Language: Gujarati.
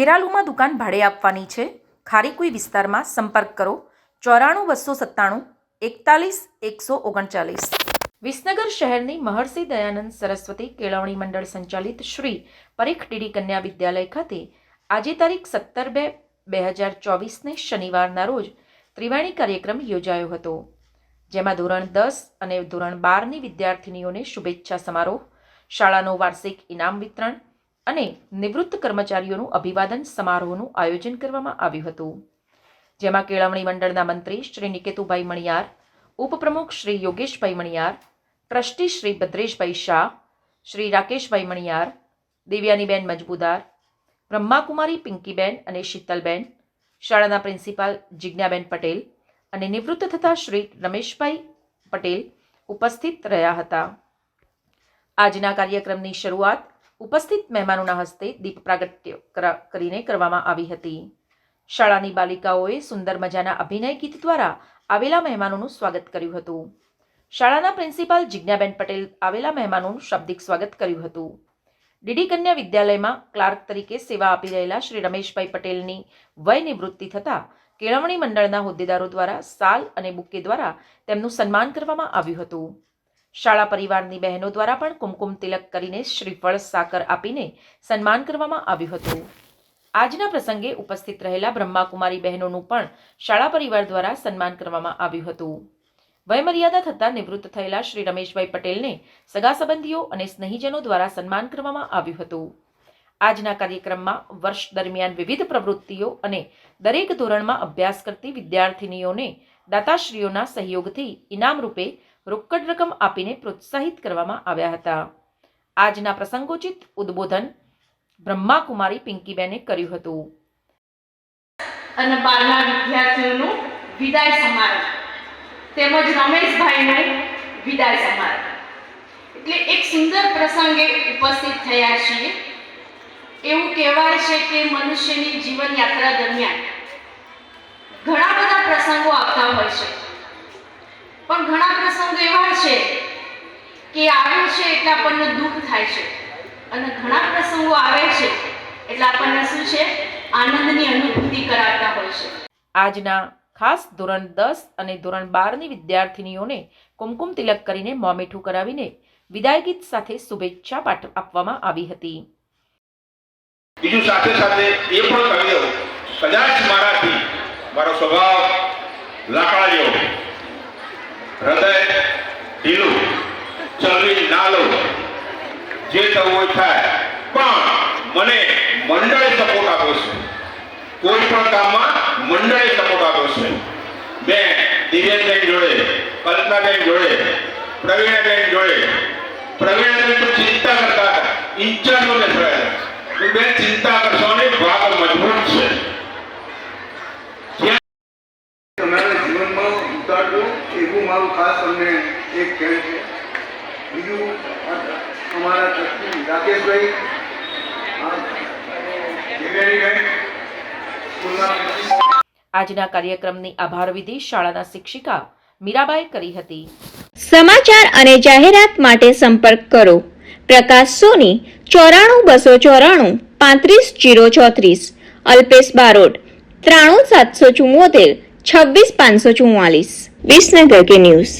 ખેરાલુમાં દુકાન ભાડે આપવાની છે. ખારીકુઈ વિસ્તારમાં સંપર્ક કરો 94 297 41 139. વિસનગર શહેરની મહર્ષિ દયાનંદ સરસ્વતી કેળવણી મંડળ સંચાલિત શ્રી પરીખ ડીડી કન્યા વિદ્યાલય ખાતે આજે તારીખ 17/2/2024ને શનિવારના રોજ ત્રિવેણી કાર્યક્રમ યોજાયો હતો, જેમાં ધોરણ 10 અને ધોરણ 12ની વિદ્યાર્થીનીઓને શુભેચ્છા સમારોહ, શાળાનો વાર્ષિક ઇનામ વિતરણ અને નિવૃત્ત કર્મચારીઓનું અભિવાદન સમારોહનું આયોજન કરવામાં આવ્યું હતું, જેમાં કેળવણી મંડળના મંત્રી શ્રી નિકેતુભાઈ મણિયાર, ઉપપ્રમુખ શ્રી યોગેશભાઈ મણિયાર, ટ્રસ્ટી શ્રી ભદ્રેશભાઈ શાહ, શ્રી રાકેશભાઈ મણિયાર, દેવ્યાનીબેન મજબૂદાર, બ્રહ્માકુમારી પિંકીબેન અને શીતલબેન, શાળાના પ્રિન્સિપાલ જિજ્ઞાબેન પટેલ અને નિવૃત્ત થતા શ્રી રમેશભાઈ પટેલ ઉપસ્થિત રહ્યા હતા. આજના કાર્યક્રમની શરૂઆત ઉપસ્થિત મહેમાનોના હસ્તે દીપ પ્રાગટ્ય કરીને કરવામાં આવી હતી. શાળાની બાલિકાઓએ સુંદર મજાના અભિનય ગીત દ્વારા આવેલા મહેમાનોનું સ્વાગત કર્યું હતું. શાળાના પ્રિન્સિપાલ જિજ્ઞાબેન પટેલ આવેલા મહેમાનોનું શાબ્દિક સ્વાગત કર્યું હતું. ડીડી કન્યા વિદ્યાલયમાં ક્લાર્ક તરીકે સેવા આપી રહેલા શ્રી રમેશભાઈ પટેલની વય નિવૃત્તિ થતાં કેળવણી મંડળના હોદ્દેદારો દ્વારા શાલ અને બુકે દ્વારા તેમનું સન્માન કરવામાં આવ્યું હતું. શાળા પરિવારની બહેનો દ્વારા પણ કુમકુમ તિલક કરીને શ્રીફળ સાકર આપીને સન્માન કરવામાં આવ્યું હતું. આજના પ્રસંગે ઉપસ્થિત રહેલા બ્રહ્માકુમારી બહેનોનું પણ શાળા પરિવાર દ્વારા સન્માન કરવામાં આવ્યું હતું. વયમર્યાદા થતાં નિવૃત્ત થયેલા શ્રી રમેશભાઈ પટેલને સગા સંબંધીઓ અને સ્નેહીજનો દ્વારા સન્માન કરવામાં આવ્યું હતું. આજના કાર્યક્રમમાં વર્ષ દરમિયાન વિવિધ પ્રવૃત્તિઓ અને દરેક ધોરણમાં અભ્યાસ કરતી વિદ્યાર્થીનીઓને દાતાશ્રીઓના સહયોગથી ઇનામ રૂપે રોકડ રકમ આપીને પ્રોત્સાહિત કરવામાં આવ્યા હતા. આજના પ્રસંગોચિત ઉદ્બોધન બ્રહ્માકુમારી પિંકીબેને કર્યું હતું. અને 12ના વિદ્યાર્થીઓનું વિદાય સમારોહ તેમજ રમેશભાઈનો વિદાય સમારોહ, એટલે એક સુંદર પ્રસંગે ઉપસ્થિત થયા છીએ. એવું કહેવાય છે કે મનુષ્યની જીવન યાત્રા દરમિયાન ઘણા બધા પ્રસંગો આવતા હોય છે, પણ ઘણા પ્રસંગો એવા છે કે આવે છે એટલે આપણને દુઃખ થાય છે, અને ઘણા પ્રસંગો આવે છે એટલે આપણને શું છે, આનંદની અનુભૂતિ કરાવતા હોય છે. આજના ખાસ ધોરણ 10 અને ધોરણ 12ની વિદ્યાર્થીનીઓને કુમકુમ તિલક કરીને મોં મીઠું કરાવીને વિદાય ગીત સાથે શુભેચ્છા આપવામાં આવી હતી. બીજું સાથે સાથે એ પણ કહી દઉં, કદાચ મારાથી મારો સ્વભાવ લાકડા જેવો, હૃદય ઢીલું, ચલવી ના લો, જે થવું હોય થાય, પણ મને મંડળે સપોર્ટ આપ્યો છે. કોઈ પણ કામમાં મંડળે સપોર્ટ આપ્યો છે. મેં દિવ્યાબેન જોડે, કલ્પનાબેન જોડે, પ્રવીણાબેન જોડે, પ્રવીણાબેન તો ચિંતા કરતા હતા, ઇન્ચાર્જ ને થયા બેન ચિંતા કરશો ને, ભાગ મજબૂત છે. તમારા જીવનમાં ઉતારજો એવું મારું ખાસ તમને એક કહેવું છે. બીજું અમારા ટ્રસ્ટી રાકેશભાઈ, આજના કાર્યક્રમની આભાર વિધિ શાળાના શિક્ષિકા મીરાબાઈ કરી હતી. સમાચાર અને જાહેરાત માટે સંપર્ક કરો પ્રકાશ સોની 94 294 35 034, અલ્પેશ બારોટ 93 774 26 544. વિસનગર કે ન્યૂઝ.